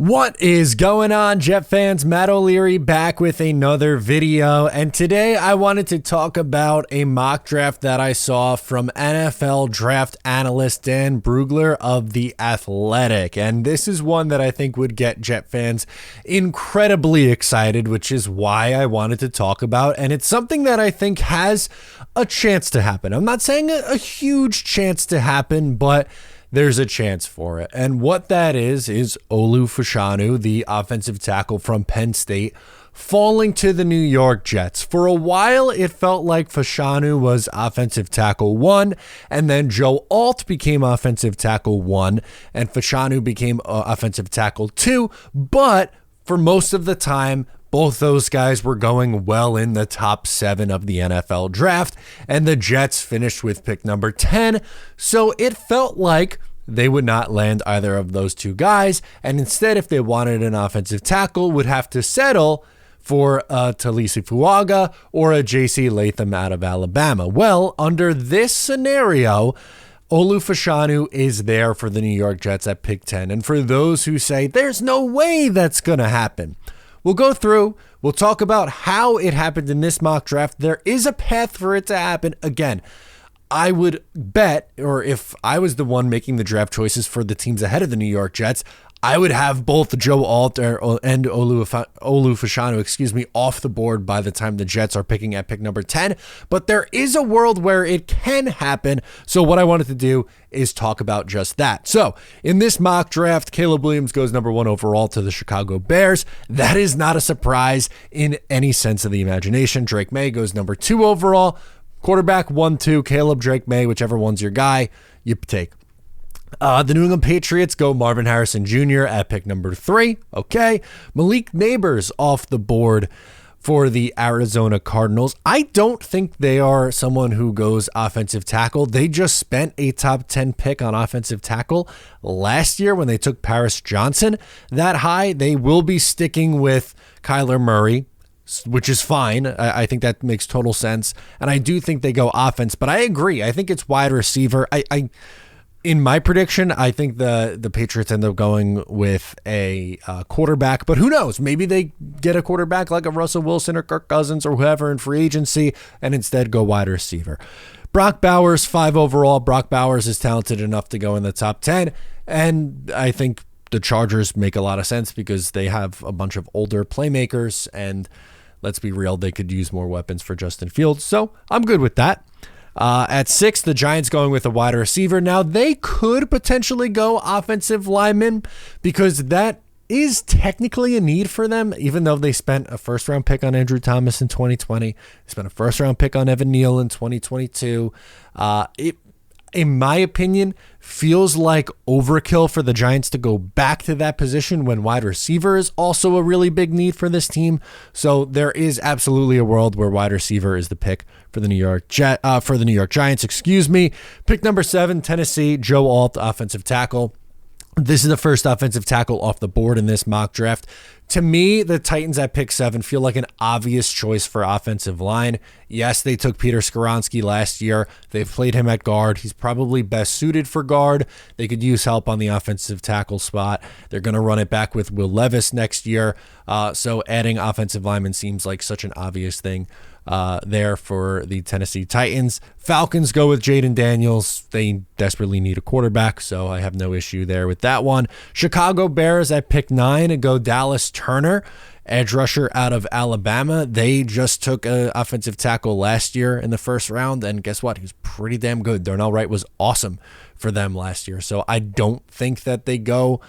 What is going on, Jet fans? Matt O'Leary back with another video, and today I wanted to talk about a mock draft that I saw from NFL draft analyst Dan Brugler of The Athletic, and this is one that I think would get Jet fans incredibly excited, which is why I wanted to talk about, and it's something that I think has a chance to happen. I'm not saying a huge chance to happen, but there's a chance for it. And what that is Olu Fashanu, the offensive tackle from Penn State, falling to the New York Jets. For a while, it felt like Fashanu was offensive tackle 1, and then Joe Alt became offensive tackle 1, and Fashanu became offensive tackle 2. But for most of the time, both those guys were going well in the top 7 of the NFL draft, and the Jets finished with pick number 10. So it felt like they would not land either of those two guys, and instead, if they wanted an offensive tackle, would have to settle for a Talisi Fuaga or a J.C. Latham out of Alabama. Well, under this scenario, Olu Fashanu is there for the New York Jets at pick 10. And for those who say, there's no way that's going to happen, we'll go through, we'll talk about how it happened in this mock draft. There is a path for it to happen. Again, I would bet, or if I was the one making the draft choices for the teams ahead of the New York Jets, I would have both Joe Alt and Olu Fashanu, off the board by the time the Jets are picking at pick number 10. But there is a world where it can happen. So what I wanted to do is talk about just that. So in this mock draft, Caleb Williams goes number 1 overall to the Chicago Bears. That is not a surprise in any sense of the imagination. Drake May goes number 2 overall. Quarterback 1-2, Caleb, Drake May, whichever one's your guy, you take. The New England Patriots go Marvin Harrison Jr. at pick number 3. Okay. Malik Neighbors off the board for the Arizona Cardinals. I don't think they are someone who goes offensive tackle. They just spent a top 10 pick on offensive tackle last year when they took Paris Johnson that high. They will be sticking with Kyler Murray, which is fine. I think that makes total sense. And I do think they go offense, but I agree. I think it's wide receiver. In my prediction, I think the Patriots end up going with a quarterback, but who knows? Maybe they get a quarterback like a Russell Wilson or Kirk Cousins or whoever in free agency and instead go wide receiver. Brock Bowers, 5 overall. Brock Bowers is talented enough to go in the top 10, and I think the Chargers make a lot of sense because they have a bunch of older playmakers, and let's be real, they could use more weapons for Justin Fields, so I'm good with that. At 6, the Giants going with a wide receiver. Now, they could potentially go offensive lineman because that is technically a need for them, even though they spent a first-round pick on Andrew Thomas in 2020. They spent a first-round pick on Evan Neal in 2022. In my opinion, feels like overkill for the Giants to go back to that position when wide receiver is also a really big need for this team. So there is absolutely a world where wide receiver is the pick for the New York Giants. Pick number 7, Tennessee, Joe Alt, offensive tackle. This is the first offensive tackle off the board in this mock draft. To me, the Titans at pick 7 feel like an obvious choice for offensive line. Yes, they took Peter Skoronski last year. They've played him at guard. He's probably best suited for guard. They could use help on the offensive tackle spot. They're going to run it back with Will Levis next year. So adding offensive lineman seems like such an obvious thing there for the Tennessee Titans. Falcons go with Jaden Daniels. They desperately need a quarterback, so I have no issue there with that one. Chicago Bears at pick 9 go Dallas Turner, edge rusher out of Alabama. They just took an offensive tackle last year in the first round, and guess what? He was pretty damn good. Darnell Wright was awesome for them last year, so I don't think that they go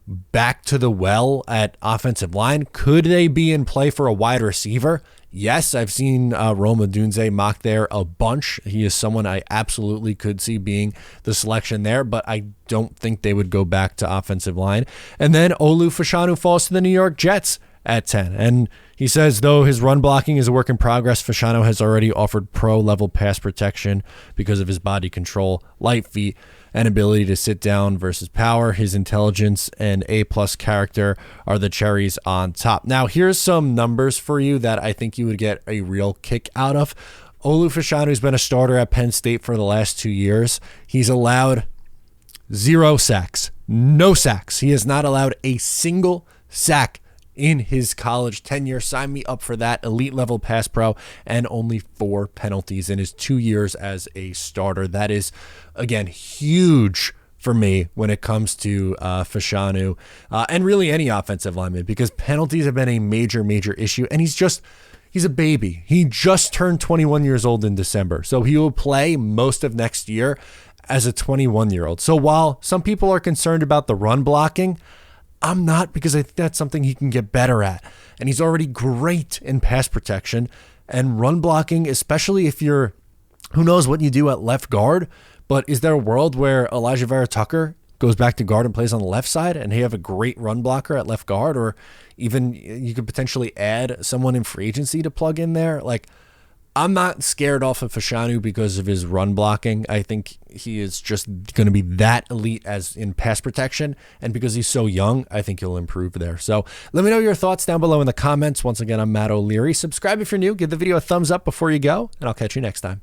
back to the well at offensive line. Could they be in play for a wide receiver? Yes, I've seen Rome Odunze mocked there a bunch. He is someone I absolutely could see being the selection there, but I don't think they would go back to offensive line. And then Olu Fashanu falls to the New York Jets at 10. And he says, though his run blocking is a work in progress, Fashanu has already offered pro-level pass protection because of his body control, light feet, and ability to sit down versus power. His intelligence and A-plus character are the cherries on top. Now, here's some numbers for you that I think you would get a real kick out of. Olu Fashanu's been a starter at Penn State for the last 2 years. He's allowed 0 sacks. no sacks. He has not allowed a single sack in his college tenure. Sign me up for that. Elite level pass pro, and only 4 penalties in his 2 years as a starter. That is, again, huge for me when it comes to Fashanu and really any offensive lineman, because penalties have been a major issue, and he's a baby. He just turned 21 years old in December, so he will play most of next year as a 21-year-old. So while some people are concerned about the run blocking, I'm not, because I think that's something he can get better at. And he's already great in pass protection and run blocking, especially if you're, who knows what you do at left guard, but is there a world where Elijah Vera-Tucker goes back to guard and plays on the left side and he have a great run blocker at left guard? Or even you could potentially add someone in free agency to plug in there. Like, I'm not scared off of Fashanu because of his run blocking. I think he is just going to be that elite as in pass protection. And because he's so young, I think he'll improve there. So let me know your thoughts down below in the comments. Once again, I'm Matt O'Leary. Subscribe if you're new. Give the video a thumbs up before you go, and I'll catch you next time.